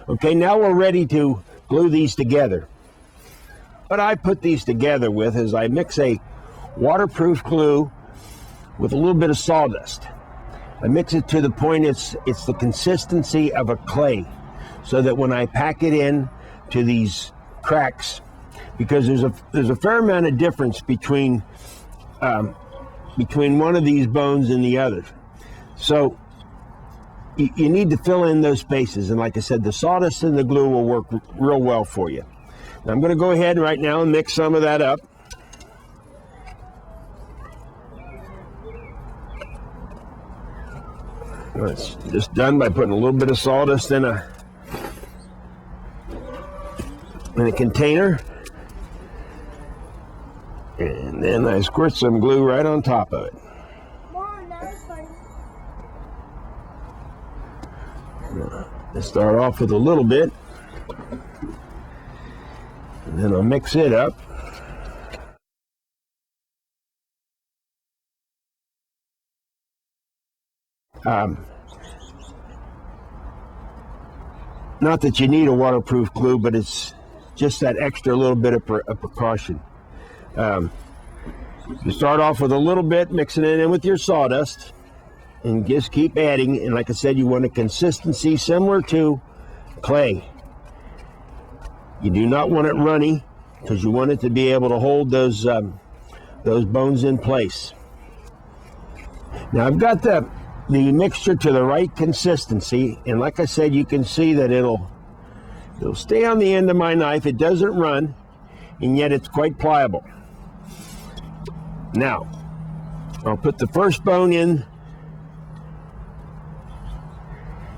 Okay, now we're ready to glue these together. What I put these together with is I mix a waterproof glue with a little bit of sawdust. I mix it to the point it's the consistency of a clay, so that when I pack it in to these cracks, because there's a fair amount of difference between one of these bones and the other. So you need to fill in those spaces, and like I said, the sawdust and the glue will work real well for you. Now I'm going to go ahead right now and mix some of that up. It's just done by putting a little bit of sawdust in a container, and then I squirt some glue right on top of it. Let's start off with a little bit, and then I'll mix it up. Not that you need a waterproof glue, but it's just that extra little bit of precaution. You start off with a little bit, mixing it in with your sawdust, and just keep adding. And like I said, you want a consistency similar to clay. You do not want it runny, because you want it to be able to hold those bones in place. Now I've got the mixture to the right consistency, and like I said, you can see that it'll stay on the end of my knife. It doesn't run, and yet it's quite pliable. Now I'll put the first bone in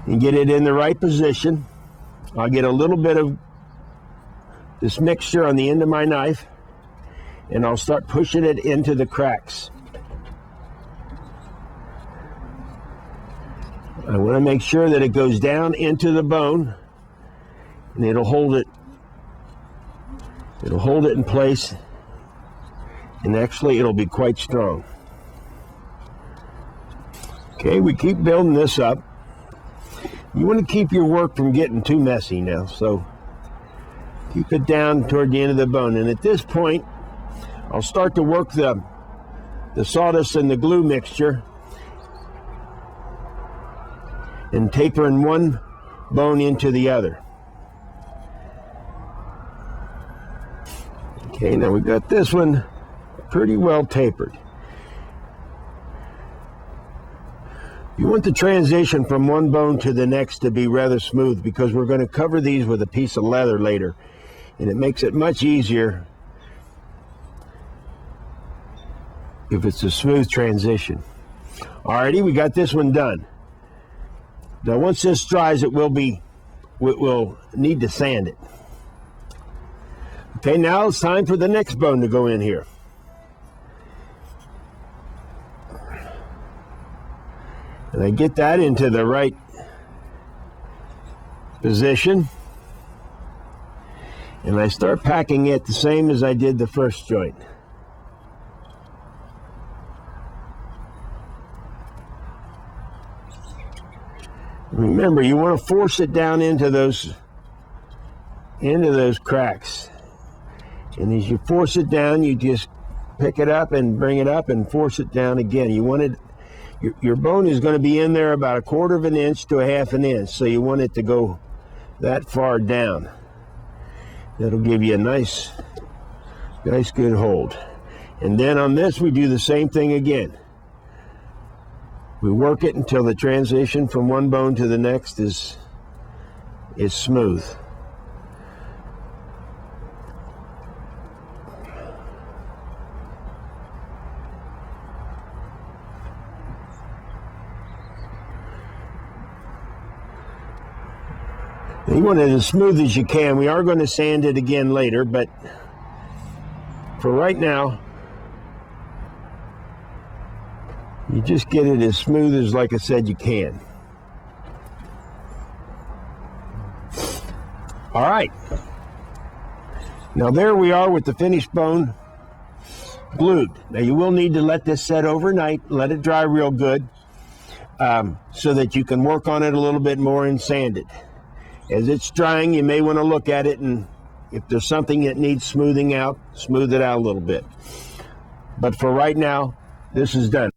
and get it in the right position. I'll get a little bit of this mixture on the end of my knife, and I'll start pushing it into the cracks. I want to make sure that it goes down into the bone, and it'll hold it in place, and actually it'll be quite strong. Okay, we keep building this up. You want to keep your work from getting too messy now, so keep it down toward the end of the bone. And at this point, I'll start to work the sawdust and the glue mixture, and tapering one bone into the other. Okay, now we've got this one pretty well tapered. You want the transition from one bone to the next to be rather smooth, because we're going to cover these with a piece of leather later, and it makes it much easier if it's a smooth transition. Alrighty, we got this one done. Now once this dries, we'll need to sand it. Okay, now it's time for the next bone to go in here. And I get that into the right position, and I start packing it the same as I did the first joint. Remember, you want to force it down into those cracks. And as you force it down, you just pick it up and bring it up and force it down again. You want it, your bone is going to be in there about 1/4 of an inch to 1/2 an inch, so you want it to go that far down. That'll give you a nice good hold. And then on this, we do the same thing again. We work it until the transition from one bone to the next is smooth. You want it as smooth as you can. We are going to sand it again later, but for right now, you just get it as smooth as, like I said, you can. All right. Now there we are with the finished bone glued. Now you will need to let this set overnight, let it dry real good, so that you can work on it a little bit more and sand it. As it's drying, you may want to look at it, and if there's something that needs smoothing out, smooth it out a little bit. But for right now, this is done.